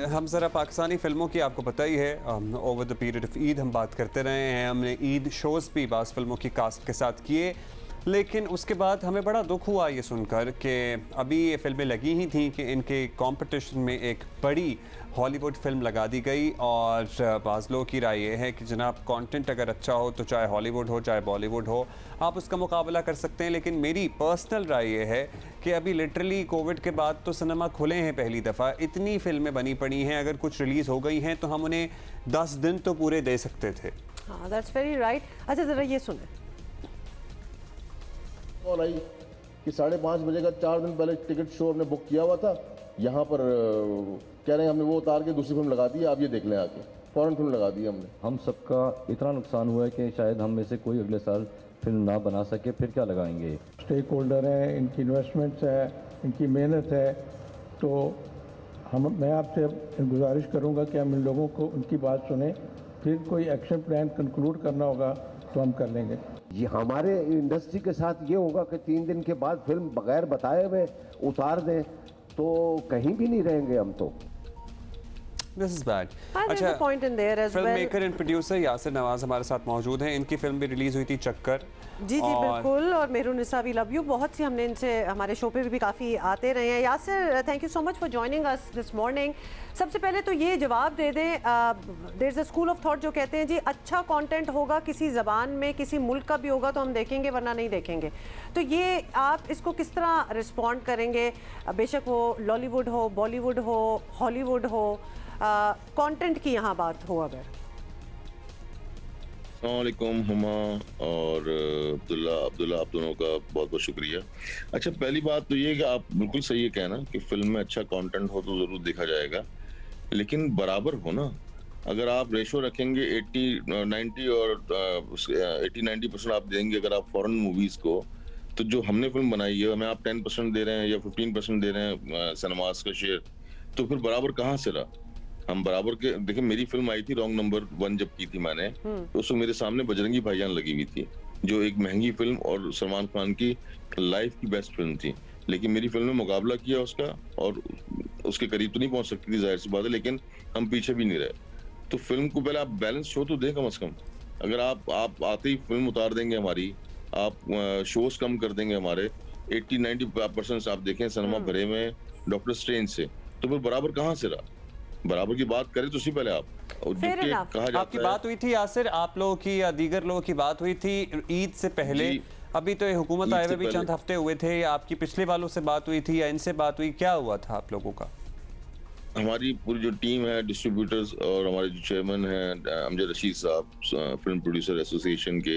हम ज़रा पाकिस्तानी फ़िल्मों की आपको पता ही है, over the period of Eid हम बात करते रहे हैं। हमने ईद शोज़ भी बाज़ फ़िल्मों की कास्ट के साथ किए, लेकिन उसके बाद हमें बड़ा दुख हुआ ये सुनकर कि अभी ये फ़िल्में लगी ही थी कि इनके कंपटीशन में एक बड़ी हॉलीवुड फ़िल्म लगा दी गई। और बाज़ लोगों की राय ये है कि जनाब कंटेंट अगर अच्छा हो तो चाहे हॉलीवुड हो चाहे बॉलीवुड हो, आप उसका मुकाबला कर सकते हैं। लेकिन मेरी पर्सनल राय ये है कि अभी लिटरली कोविड के बाद तो सिनेमा खुले हैं पहली दफ़ा, इतनी फ़िल्में बनी पड़ी हैं, अगर कुछ रिलीज़ हो गई हैं तो हम उन्हें 10 दिन तो पूरे दे सकते थे। हाँ, दैट्स वेरी राइट। अच्छा, ज़रा ये सुने। कॉल आई कि 5:30 बजे का 4 दिन पहले टिकट शो हमने बुक किया हुआ था, यहाँ पर कह रहे हैं हमने वो उतार के दूसरी फिल्म लगा दी है, आप ये देख लें आके। फौरन फिल्म लगा दी हमने। हम सबका इतना नुकसान हुआ है कि शायद हम में से कोई अगले साल फिल्म ना बना सके, फिर क्या लगाएंगे। स्टेक होल्डर हैं, इनकी इन्वेस्टमेंट्स है, इनकी मेहनत है, तो मैं आपसे गुजारिश करूँगा कि हम इन लोगों को उनकी बात सुने, फिर कोई एक्शन प्लान कंक्लूड करना होगा तो हम कर लेंगे। ये हमारे इंडस्ट्री के साथ ये होगा कि 3 दिन के बाद फिल्म बगैर बताए हुए उतार दें तो कहीं भी नहीं रहेंगे हम तो। This is bad. अच्छा, film maker and producer Yasir Nawaz हमारे साथ मौजूद हैं। इनकी फिल्म भी रिलीज हुई थी चक्कर। जी बिल्कुल, और मेहरुनिसा वी लव यू, बहुत सी हमने इनसे हमारे शो पे भी काफ़ी आते रहे हैं। Yasir, thank you so much for joining us this morning. सबसे पहले तो ये जवाब दे दें, there is a school of thought जो कहते हैं जी अच्छा कंटेंट होगा किसी ज़बान में, किसी मुल्क का भी होगा तो हम देखेंगे वरना नहीं देखेंगे। तो ये आप इसको किस तरह रिस्पॉन्ड करेंगे? बेशक वो लॉलीवुड हो, बॉलीवुड हो, हॉलीवुड हो, कंटेंट की यहाँ बात हो अगर। अस्सलामुअलैकुम हुमा और अब्दुल्ला, आप दोनों का बहुत बहुत शुक्रिया। अच्छा, पहली बात तो ये कि आप बिल्कुल सही है कहना कि फिल्म में अच्छा कंटेंट हो तो ज़रूर देखा जाएगा, लेकिन बराबर हो ना। अगर आप रेशो रखेंगे 80-90 और 80-90% आप देंगे अगर आप फॉरेन मूवीज़ को, तो जो हमने फिल्म बनाई है हमें आप 10% दे रहे हैं या 15% दे रहे हैं सिनेमास का शेयर, तो फिर बराबर कहाँ से रहा? हम बराबर के देखिए, मेरी फिल्म आई थी रॉन्ग नंबर 1 जब की थी मैंने, तो उसमें मेरे सामने बजरंगी भाईजान लगी हुई थी, जो एक महंगी फिल्म और सलमान खान की लाइफ की बेस्ट फिल्म थी, लेकिन मेरी फिल्म ने मुकाबला किया उसका और उसके करीब तो नहीं पहुंच सकती थी, जाहिर सी बात है, लेकिन हम पीछे भी नहीं रहे। तो फिल्म को पहले आप बैलेंस शो तो दें कम से कम। अगर आप आते ही फिल्म उतार देंगे हमारी, आप शोज कम कर देंगे हमारे, 80-90% आप देखें सिनेमा भरे में डॉक्टर स्ट्रेंज से, तो फिर बराबर कहाँ से रहा? बराबर की बात करें तो उससे पहले आप कहा जाता आपकी बात हुई थी यासिर, आप लोगों की या दीगर लोगों की बात हुई थी ईद से पहले। अभी तो ये हुकूमत आए हुए भी चंद हफ्ते हुए थे, या आपकी पिछले वालों से बात हुई थी या इनसे बात हुई, क्या हुआ था आप लोगों का? हमारी पूरी जो टीम है डिस्ट्रीब्यूटर्स और हमारे जो चेयरमैन हैं अमजद रशीद साहब, फिल्म प्रोड्यूसर एसोसिएशन के,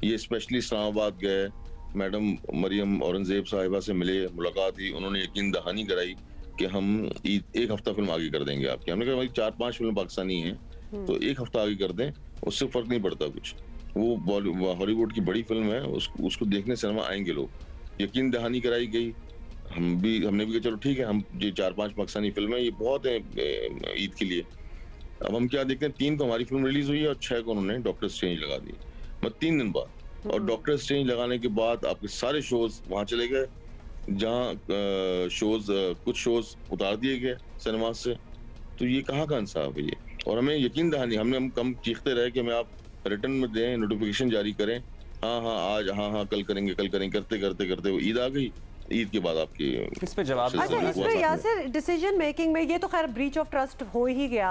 ये स्पेशली इस्लामाबाद गए, मैडम मरियम औरंगजेब साहिबा से मिले, मुलाकात हुई, उन्होंने यकीन दहानी कराई कि हम एक हफ्ता फिल्म आगे कर देंगे आपकी। हमने कहा भाई 4-5 फिल्म पाकिस्तानी हैं तो एक हफ्ता आगे कर दें, उससे फर्क नहीं पड़ता कुछ। वो हॉलीवुड की बड़ी फिल्म है, उसको देखने सिनेमा आएंगे लोग। यकीन दहानी कराई गई, हमने भी कहा चलो ठीक है, हम ये 4-5 पाकिस्तानी फिल्में ये बहुत है ईद के लिए। अब हम क्या देखते हैं, 3 को हमारी फिल्म रिलीज हुई है और 6 को उन्होंने डॉक्टर स्ट्रेंज लगा दी, मतलब 3 दिन बाद। और डॉक्टर स्ट्रेंज लगाने के बाद आपके सारे शोज वहां चले गए, जहाँ कुछ शोज उतार दिए गए सिनेमा से। तो ये कहाँ का इंसाफ है ये? और हमें यकीन दहानी, हम कम चीखते रहे कि हमें आप रिटर्न में दें, नोटिफिकेशन जारी करें, हाँ आज, हाँ कल करेंगे करते करते वो ईद आ गई। ईद के बाद आपकी इस पे जवाब। अच्छा, इस पे यासिर डिसीजन मेकिंग में ये तो खैर ब्रीच ऑफ ट्रस्ट हो ही गया,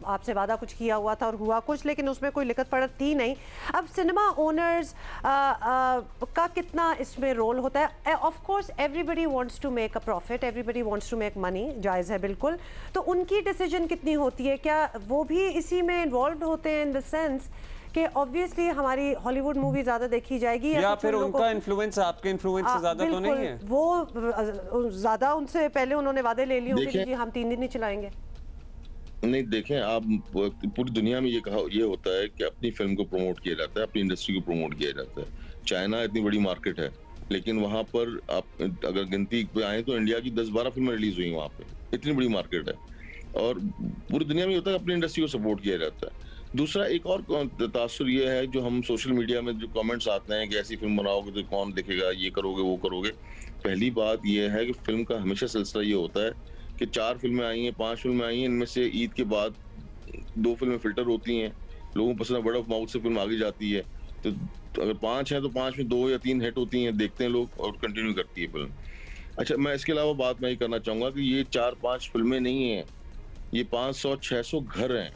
आपसे वादा कुछ किया हुआ था और हुआ कुछ, लेकिन उसमें कोई लिखत पढ़त थी नहीं। अब सिनेमा ओनर्स का कितना इसमें रोल होता है? Of course everybody wants to make a profit, everybody wants to make money, जायज़ है बिल्कुल। तो उनकी डिसीजन कितनी होती है? क्या वो भी इसी में इन्वॉल्व होते हैं इन द सेंस कि ऑब्वियसली हमारी हॉलीवुड मूवी ज्यादा देखी जाएगी, या फिर उनका इन्फ्लुएंस आपके इन्फ्लुएंस से ज्यादा तो नहीं है? वो ज्यादा उनसे पहले उन्होंने वादे ले लिए होंगे कि जी हम 3 दिन नहीं चलाएंगे। नहीं, देखें आप, पूरी दुनिया में ये होता है कि अपनी फिल्म को प्रमोट किया जाता है, अपनी इंडस्ट्री को प्रमोट किया जाता है। चाइना इतनी बड़ी मार्केट है, लेकिन वहाँ पर आप अगर गिनती पे आए तो इंडिया की 10-12 फिल्में रिलीज हुई वहाँ पे, इतनी बड़ी मार्केट है। और पूरी दुनिया में होता है अपनी इंडस्ट्री को सपोर्ट किया जाता है। दूसरा एक और तासुर ये है, जो हम सोशल मीडिया में जो कमेंट्स आते हैं कि ऐसी फिल्म बनाओगे तो कौन देखेगा, ये करोगे वो करोगे। पहली बात ये है कि फिल्म का हमेशा सिलसिला ये होता है कि 4 फिल्में आई हैं, 5 फिल्में आई हैं, इनमें से ईद के बाद 2 फिल्में फिल्टर होती हैं, लोगों को पसंद, वर्ड ऑफ माउथ से फिल्म आगे जाती है, तो अगर 5 हैं तो 5 में 2 या 3 हिट होती हैं, देखते हैं लोग और कंटिन्यू करती है फिल्म। अच्छा, मैं इसके अलावा बात मैं ये करना चाहूंगा कि ये 4-5 फिल्में नहीं हैं, ये 500-600 घर हैं।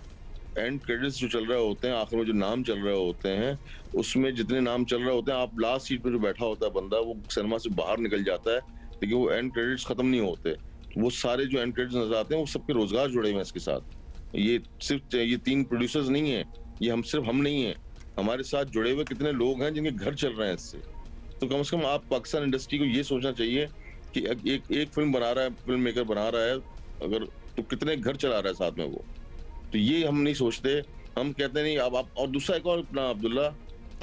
एंड क्रेडिट्स जो चल रहे होते हैं, आखिर में जो नाम चल रहे होते हैं, उसमें जितने नाम चल रहे होते हैं, आप लास्ट सीट पे जो बैठा होता है बंदा, वो सिनेमा से बाहर निकल जाता है, लेकिन वो एंड क्रेडिट्स खत्म नहीं होते। वो सारे जो एंड क्रेडिट्स नजर आते हैं, वो सबके रोजगार जुड़े हुए हैं इसके साथ। ये सिर्फ ये 3 प्रोड्यूसर्स नहीं है, ये सिर्फ हम नहीं है, हमारे साथ जुड़े हुए कितने लोग हैं जिनके घर चल रहे हैं इससे। तो कम से कम आप पाकिस्तान इंडस्ट्री को ये सोचना चाहिए कि एक फिल्म बना रहा है, फिल्म मेकर बना रहा है, अगर तो कितने घर चला रहा है साथ में वो। तो ये हम नहीं सोचते, हम कहते नहीं। अब आप और दूसरा एक और अपना अब्दुल्ला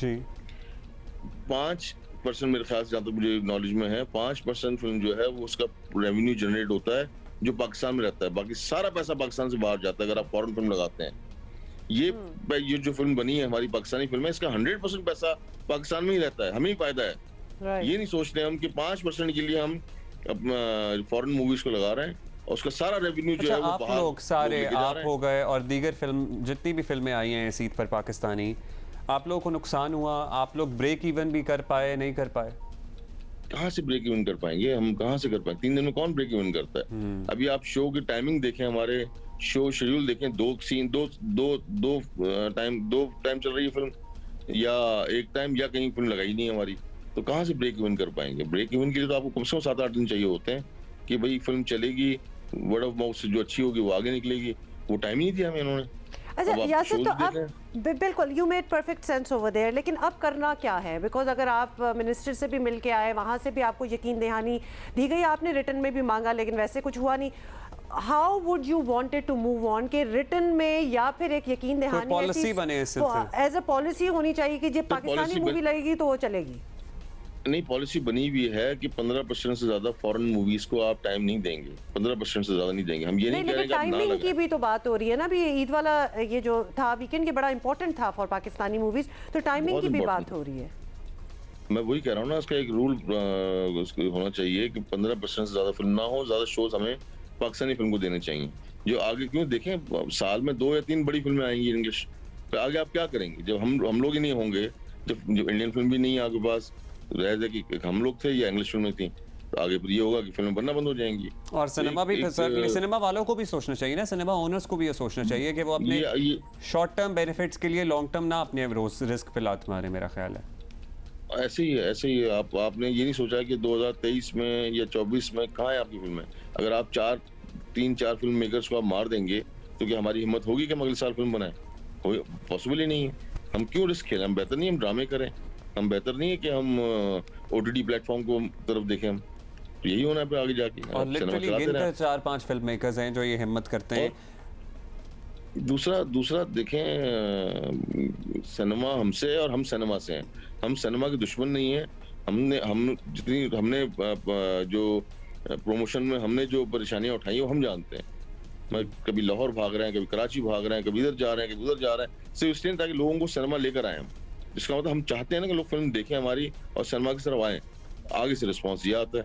जी, 5% मेरे ख्याल से, जहाँ तक मुझे नॉलेज में है, 5% फिल्म जो है वो उसका रेवेन्यू जनरेट होता है जो पाकिस्तान में रहता है, बाकी सारा पैसा पाकिस्तान से बाहर जाता है। अगर आप फॉरेन फिल्म लगाते हैं, ये जो फिल्म बनी है हमारी पाकिस्तानी फिल्म है, इसका 100% पैसा पाकिस्तान में ही रहता है, हमें ही फायदा है। ये नहीं सोचते हम कि 5% के लिए हम फॉरेन मूवीज को लगा रहे हैं और उसका सारा रेवेन्यू जो है वो आप लोग सारे, आप हो गए और दीगर फिल्म जितनी भी फिल्में आई हैं इस ईद पर पाकिस्तानी, आप लोगों को नुकसान हुआ? आप लोग ब्रेक इवन भी कर पाए, नहीं कर पाए? कहाँ से ब्रेक इवन कर पाएंगे हम, कहाँ से कर पाएंगे? 3 दिन में कौन ब्रेक इवन करता है? अभी आप शो की टाइमिंग देखें, हमारे शो शेड्यूल देखें, 2 सीन, दो टाइम चल रही है फिल्म, या एक टाइम, या कहीं फिल्म लगाई नहीं हमारी, तो कहाँ से ब्रेक इवन कर पाएंगे? ब्रेक इवन के लिए तो आपको कम से कम 7-8 दिन चाहिए होते हैं कि भाई फिल्म चलेगी, वर्ड ऑफ माउथ से जो अच्छी होगी वो आगे निकलेगी। वो टाइम ही नहीं दिया हमें इन्होंने। अच्छा यासिर, तो अब बिल्कुल you made perfect sense over there, लेकिन अब करना क्या है? बिकॉज अगर आप मिनिस्टर से भी मिल के आए, वहाँ से भी आपको यकीन दहानी दी गई, आपने रिटर्न में भी मांगा लेकिन वैसे कुछ हुआ नहीं। How would you wanted to move on के रिटर्न में, या फिर एक यकीन दहानी पॉलिसी बने एज अ पॉलिसी होनी चाहिए कि जब पाकिस्तानी मूवी लगेगी तो वो चलेगी? नहीं, पॉलिसी बनी हुई है कि 15% से ज्यादा फॉरेन मूवीज को आप टाइम नहीं देंगे, 15% से ज्यादा नहीं देंगे। हम ये नहीं कह रहे कि टाइमिंग की भी तो बात हो रही है ना, भी ईद वाला ये जो था वीकेंड के बड़ा इंपॉर्टेंट था फॉर पाकिस्तानी मूवीज, तो टाइमिंग की भी बात हो रही है। मैं वही कह रहा हूँ ना, इसका एक रूल होना चाहिए कि 15% से ज्यादा फिल्म ना हो, ज्यादा शोज हमें पाकिस्तानी फिल्म को देने चाहिए। जो आगे, क्यों देखें, साल में 2 या 3 बड़ी फिल्में आएंगी इंग्लिश, तो आगे आप क्या करेंगे जब हम लोग ही नहीं होंगे, जब इंडियन फिल्म भी नहीं है आपके पास, रह जाए कि हम लोग थे या इंग्लिश फिल्में थी, तो आगे फिर ये होगा कि फिल्में बनना बंद हो जाएंगी। और सिनेमा भी सिनेमा वालों को भी सोचना चाहिए ना, सिनेमा ओनर्स को भी ये सोचना चाहिए कि वो अपने शॉर्ट टर्म बेनिफिट्स के लिए लॉन्ग टर्म ना अपने रिस्क पे लात मारे। मेरा ख्याल है ऐसे ही है। आपने ये नहीं सोचा कि 2023 में या 24 में कहाँ है आपकी फिल्में? अगर आप 3-4 फिल्म मेकर्स को आप मार देंगे तो क्या हमारी हिम्मत होगी कि हम अगले साल फिल्म बनाए? पॉसिबल ही नहीं है। हम क्यों रिस्क खेलें? हम बेहतर नहीं हम ड्रामे करें? हम बेहतर नहीं है कि हम ओटीटी प्लेटफॉर्म को तरफ देखें? हम तो यही होना है आगे जाके। और लिटरली गिनकर 4-5 फिल्म मेकर्स हैं जो ये हिम्मत करते हैं। दूसरा देखें, सिनेमा हमसे और हम सिनेमा से हैं। हम सिनेमा के दुश्मन नहीं है। हमने जो प्रमोशन में हमने जो परेशानियां उठाई वो हम जानते हैं। मैं कभी लाहौर भाग रहे हैं, कभी कराची भाग रहे हैं, कभी इधर जा रहे हैं, कभी उधर जा रहे हैं, सिर्फ इसलिए ताकि लोगों को सिनेमा लेकर आए हम। जिसका मतलब हम चाहते हैं ना कि लोग फिल्म देखें हमारी और सिनेमा की तरफ आए। आगे से रिस्पॉन्स ये आता है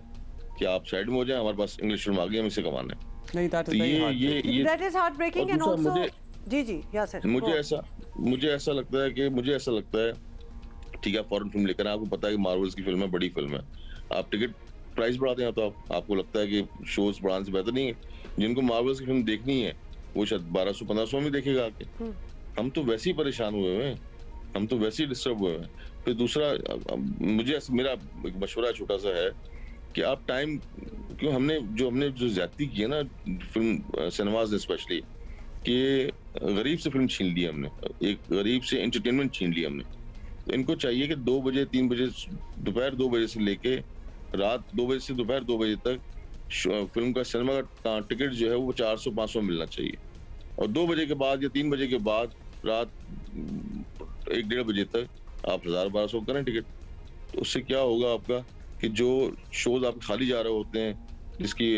कि आप साइड में हो जाए, हमारे पास इंग्लिश फिल्म आ गई, हम इसे कमाना है। नहीं, that is heart breaking and also ji Yasir, मुझे ऐसा लगता है ठीक है, फॉरेन फिल्म लेकर आपको पता है कि मार्वल्स की फिल्म है, बड़ी फिल्म है, आप टिकट प्राइस बढ़ाते हैं तो आपको लगता है कि शोज बढ़ाने से बेहतर नहीं है। जिनको मार्वल्स की फिल्म देखनी है वो शायद 1200-1500 में देखेगा आके। हम तो वैसे ही परेशान हुए हैं, हम तो वैसे ही डिस्टर्ब हुए हैं। फिर दूसरा, मेरा एक मशवरा छोटा सा है कि आप टाइम क्यों हमने जो ज्यादती की है ना फिल्म सिनेमाज ने स्पेशली, कि गरीब से फिल्म छीन ली हमने, एक गरीब से एंटरटेनमेंट छीन ली हमने। तो इनको चाहिए कि 2 बजे 3 बजे, दोपहर 2 बजे से लेके रात 2 बजे से दोपहर 2 बजे तक फिल्म का सिनेमा का टिकट जो है वो 400-500 मिलना चाहिए। और 2 बजे के बाद या 3 बजे के बाद रात 1-1.5 बजे तक आप 1000-1200 करें टिकट। तो उससे क्या होगा आपका कि जो शोज आप खाली जा रहे होते हैं, जिसकी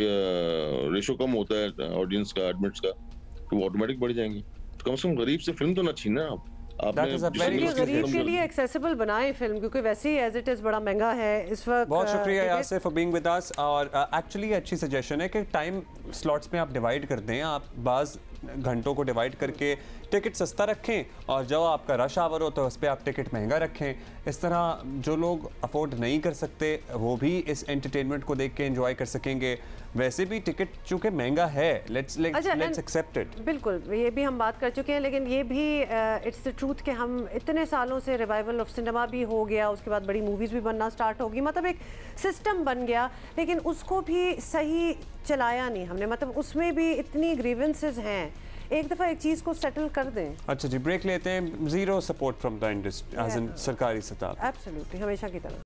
रेशो कम होता है ऑडियंस का, एडमिट्स का, तो वो ऑटोमेटिक बढ़ जाएंगे। तो कम से कम गरीब से फिल्म तो ना छीनना आप। गरीब के लिए एक्सेसिबल बनाए फिल्म, क्योंकि वैसे ही एज इट इज बड़ा महंगा है इस वक्त। बहुत शुक्रिया Yasir for being with us. और एक्चुअली अच्छी सजेशन है कि टाइम स्लॉट्स में आप डिवाइड कर दें, आप बाज़ घंटों को डिवाइड करके टिकट सस्ता रखें और जब आपका रश आवर हो तो उस पर आप टिकट महंगा रखें। इस तरह जो लोग अफोर्ड नहीं कर सकते वो भी इस एंटरटेनमेंट को देख के एंजॉय कर सकेंगे। वैसे भी टिकट चूँकि महंगा है, लेट्स एक्सेप्ट इट। बिल्कुल, ये भी हम बात कर चुके हैं, लेकिन ये भी इट्स द ट्रूथ कि हम इतने सालों से रिवाइवल ऑफ सिनेमा भी हो गया, उसके बाद बड़ी मूवीज़ भी बनना स्टार्ट होगी, मतलब एक सिस्टम बन गया, लेकिन उसको भी सही चलाया नहीं हमने, मतलब उसमें भी इतनी ग्रीवेंसेस हैं। एक दफ़ा एक चीज़ को सेटल कर दें। अच्छा जी, ब्रेक लेते हैं। Zero support from the industry as in सरकारी सतह। एब्सोल्युटली, हमेशा की तरह।